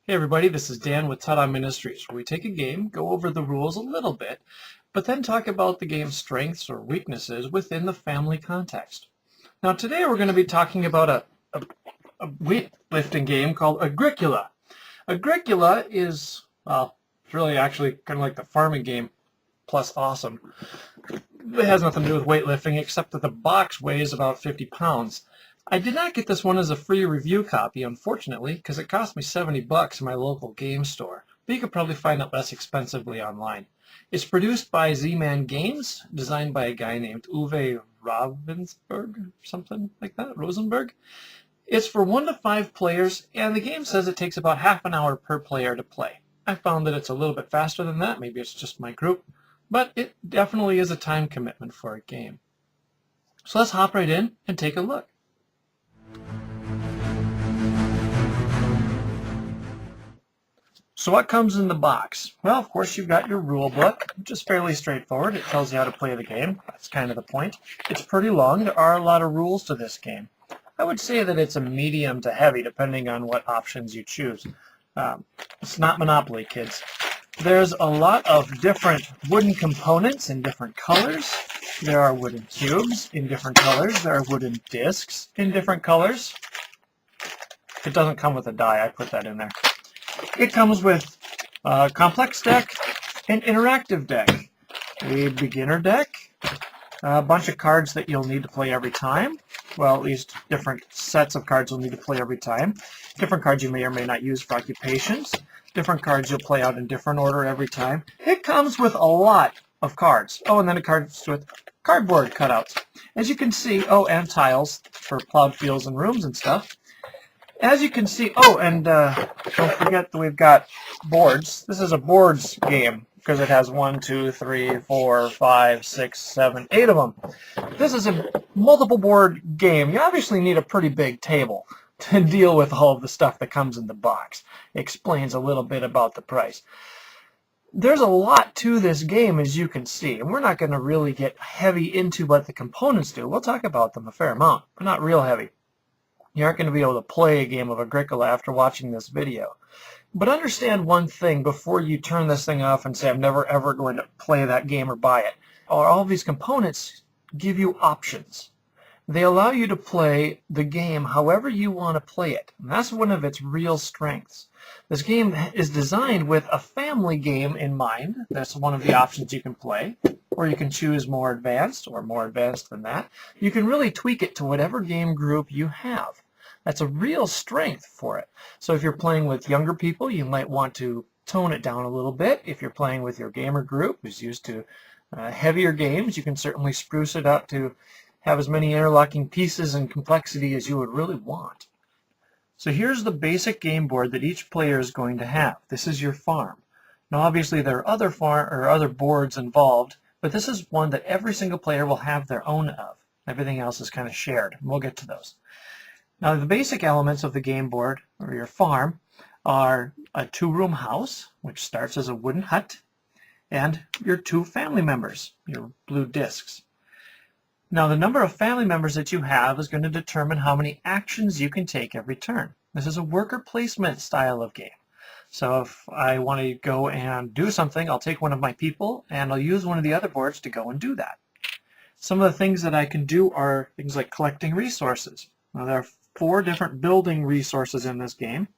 Hey everybody, this is Dan with TaDa Ministries, where we take a game, go over the rules a little bit, but then talk about the game's strengths or weaknesses within the family context. Now today we're going to be talking about a weightlifting game called Agricola. Agricola is, well, it's really actually kind of like the farming game plus awesome. It has nothing to do with weightlifting except that the box weighs about 50 pounds. I did not get this one as a free review copy, unfortunately, because it cost me $70 in my local game store, but you could probably find it less expensively online. It's produced by zman Games, designed by a guy named Uwe Ravensburg, or something like that, Rosenberg. It's for 1 to 5 players, and the game says it takes about half an hour per player to play. I found that it's a little bit faster than that, maybe it's just my group, but it definitely is a time commitment for a game. So let's hop right in and take a look. So what comes in the box? Well, of course, you've got your rule book, which is fairly straightforward. It tells you how to play the game. That's kind of the point. It's pretty long. There are a lot of rules to this game. I would say that it's a medium to heavy, depending on what options you choose. It's not Monopoly, kids. There's a lot of different wooden components in different colors. There are wooden cubes in different colors. There are wooden discs in different colors. It doesn't come with a die. I put that in there. It comes with a complex deck, an interactive deck, a beginner deck, a bunch of cards that you'll need to play every time. Well, at least different sets of cards you'll need to play every time. Different cards you may or may not use for occupations. Different cards you'll play out in different order every time. It comes with a lot of cards. Oh, and then it comes with cardboard cutouts. As you can see, oh, and tiles for plowed fields and rooms and stuff. As you can see, oh, and don't forget that we've got boards. This is a boards game because it has 1, 2, 3, 4, 5, 6, 7, 8 of them. This is a multiple board game. You obviously need a pretty big table to deal with all of the stuff that comes in the box. It explains a little bit about the price. There's a lot to this game, as you can see, and we're not going to really get heavy into what the components do. We'll talk about them a fair amount, but not real heavy. You aren't going to be able to play a game of Agricola after watching this video. But understand one thing before you turn this thing off and say, I'm never ever going to play that game or buy it. All of these components give you options. They allow you to play the game however you want to play it. And that's one of its real strengths. This game is designed with a family game in mind. That's one of the options you can play. Or you can choose more advanced or more advanced than that. You can really tweak it to whatever game group you have. That's a real strength for it. So if you're playing with younger people, you might want to tone it down a little bit. If you're playing with your gamer group who's used to heavier games, you can certainly spruce it up to have as many interlocking pieces and complexity as you would really want. So here's the basic game board that each player is going to have. This is your farm. Now obviously there are other boards involved, but this is one that every single player will have their own of. Everything else is kind of shared. We'll get to those. Now the basic elements of the game board, or your farm, are a 2-room house, which starts as a wooden hut, and your 2 family members, your blue discs. Now the number of family members that you have is going to determine how many actions you can take every turn. This is a worker placement style of game. So if I want to go and do something, I'll take one of my people and I'll use one of the other boards to go and do that. Some of the things that I can do are things like collecting resources. Now there are 4 different building resources in this game.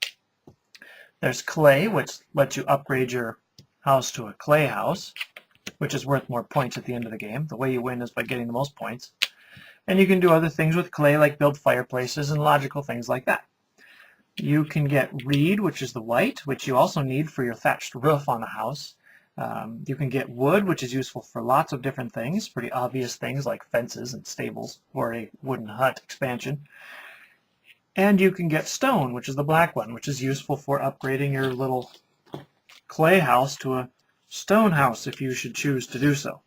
There's clay, which lets you upgrade your house to a clay house, which is worth more points at the end of the game. The way you win is by getting the most points. And you can do other things with clay, like build fireplaces and logical things like that. You can get reed, which is the white, which you also need for your thatched roof on a house. You can get wood, which is useful for lots of different things, pretty obvious things like fences and stables or a wooden hut expansion. And you can get stone, which is the black one, which is useful for upgrading your little clay house to a stone house if you should choose to do so.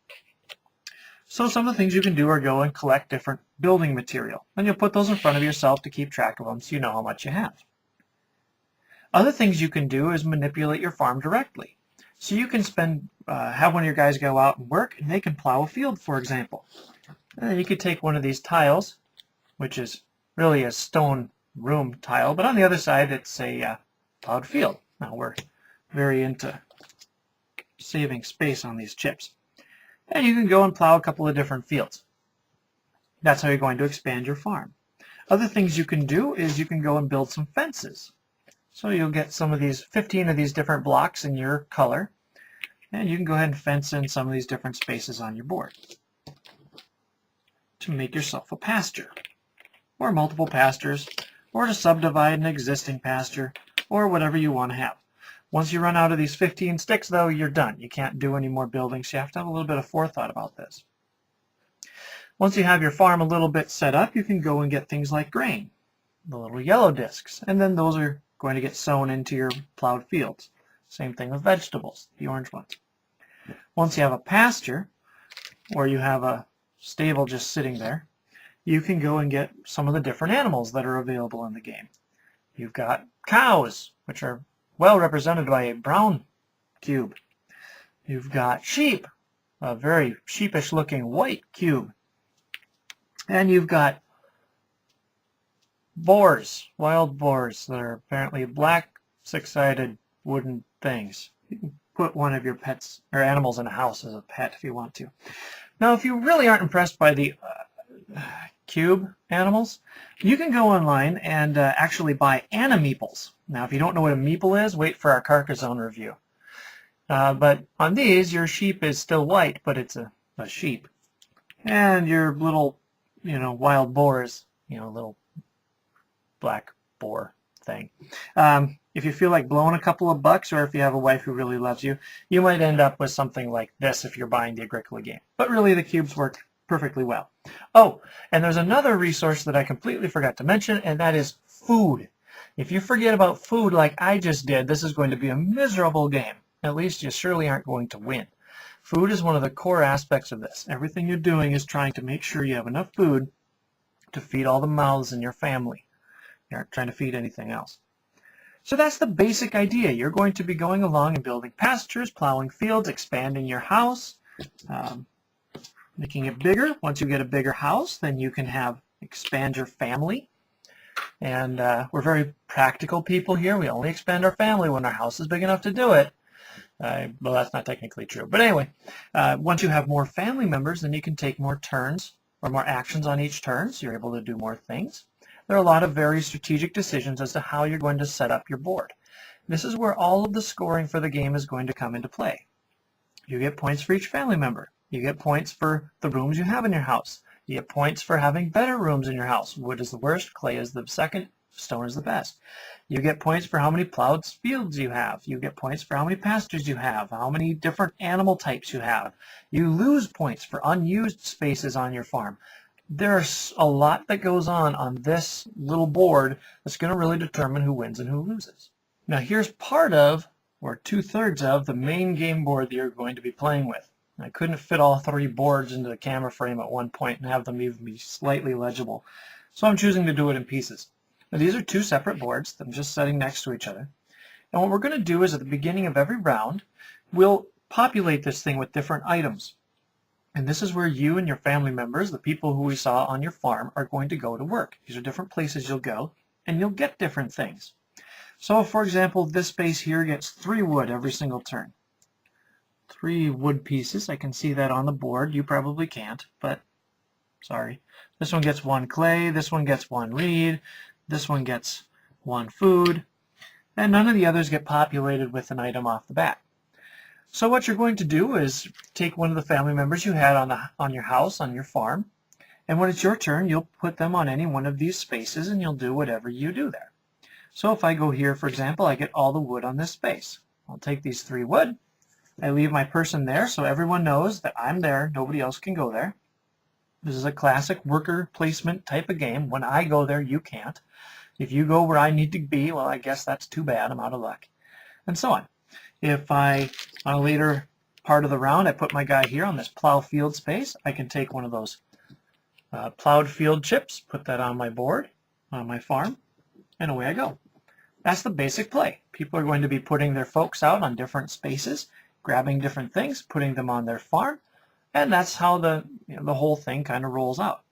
So some of the things you can do are go and collect different building material. And you'll put those in front of yourself to keep track of them so you know how much you have. Other things you can do is manipulate your farm directly. So you can have one of your guys go out and work, and they can plow a field, for example. You could take one of these tiles, which is really a stone room tile, but on the other side it's a plowed field. Now we're very into saving space on these chips. And you can go and plow a couple of different fields. That's how you're going to expand your farm. Other things you can do is you can go and build some fences. So you'll get some of these, 15 of these different blocks in your color, and you can go ahead and fence in some of these different spaces on your board to make yourself a pasture, or multiple pastures, or to subdivide an existing pasture, or whatever you want to have. Once you run out of these 15 sticks, though, you're done. You can't do any more building, so you have to have a little bit of forethought about this. Once you have your farm a little bit set up, you can go and get things like grain, the little yellow discs, and then those are going to get sown into your plowed fields. Same thing with vegetables, the orange ones. Once you have a pasture, or you have a stable just sitting there, you can go and get some of the different animals that are available in the game. You've got cows, which are well represented by a brown cube. You've got sheep, a very sheepish looking white cube. And you've got boars, wild boars, that are apparently black, six-sided wooden things. You can put one of your pets or animals in a house as a pet if you want to. Now, if you really aren't impressed by the cube animals, you can go online and actually buy animeeples. Now, if you don't know what a meeple is, wait for our Carcassonne review. But on these, your sheep is still white, but it's a sheep. And your little, wild boars, little black boar thing. If you feel like blowing a couple of bucks, or if you have a wife who really loves you, you might end up with something like this if you're buying the Agricola game. But really, the cubes work perfectly well. Oh, and there's another resource that I completely forgot to mention, and that is food. If you forget about food like I just did, this is going to be a miserable game. At least you surely aren't going to win. Food is one of the core aspects of this. Everything you're doing is trying to make sure you have enough food to feed all the mouths in your family. You aren't trying to feed anything else. So that's the basic idea. You're going to be going along and building pastures, plowing fields, expanding your house, making it bigger. Once you get a bigger house, then you can expand your family. And we're very practical people here. We only expand our family when our house is big enough to do it. Well, that's not technically true. But anyway, once you have more family members, then you can take more turns or more actions on each turn, so you're able to do more things. There are a lot of very strategic decisions as to how you're going to set up your board. This is where all of the scoring for the game is going to come into play. You get points for each family member. You get points for the rooms you have in your house. You get points for having better rooms in your house. Wood is the worst, clay is the second, stone is the best. You get points for how many plowed fields you have. You get points for how many pastures you have, how many different animal types you have. You lose points for unused spaces on your farm. There's a lot that goes on this little board that's going to really determine who wins and who loses. Now here's part of, or 2/3 of, the main game board that you're going to be playing with. I couldn't fit all 3 boards into the camera frame at one point and have them even be slightly legible, so I'm choosing to do it in pieces. Now these are 2 separate boards that I'm just setting next to each other. And what we're going to do is at the beginning of every round, we'll populate this thing with different items. And this is where you and your family members, the people who we saw on your farm, are going to go to work. These are different places you'll go, and you'll get different things. So, for example, this space here gets 3 wood every single turn. 3 wood pieces. I can see that on the board. You probably can't, but sorry. This one gets 1 clay. This one gets 1 reed. This one gets 1 food. And none of the others get populated with an item off the bat. So what you're going to do is take one of the family members you had on your house, on your farm, and when it's your turn, you'll put them on any one of these spaces and you'll do whatever you do there. So if I go here, for example, I get all the wood on this space. I'll take these 3 wood. I leave my person there so everyone knows that I'm there. Nobody else can go there. This is a classic worker placement type of game. When I go there, you can't. If you go where I need to be, well, I guess that's too bad. I'm out of luck. And so on. If on a later part of the round, I put my guy here on this plow field space, I can take one of those plowed field chips, put that on my board, on my farm, and away I go. That's the basic play. People are going to be putting their folks out on different spaces, grabbing different things, putting them on their farm, and that's how the whole thing kind of rolls out.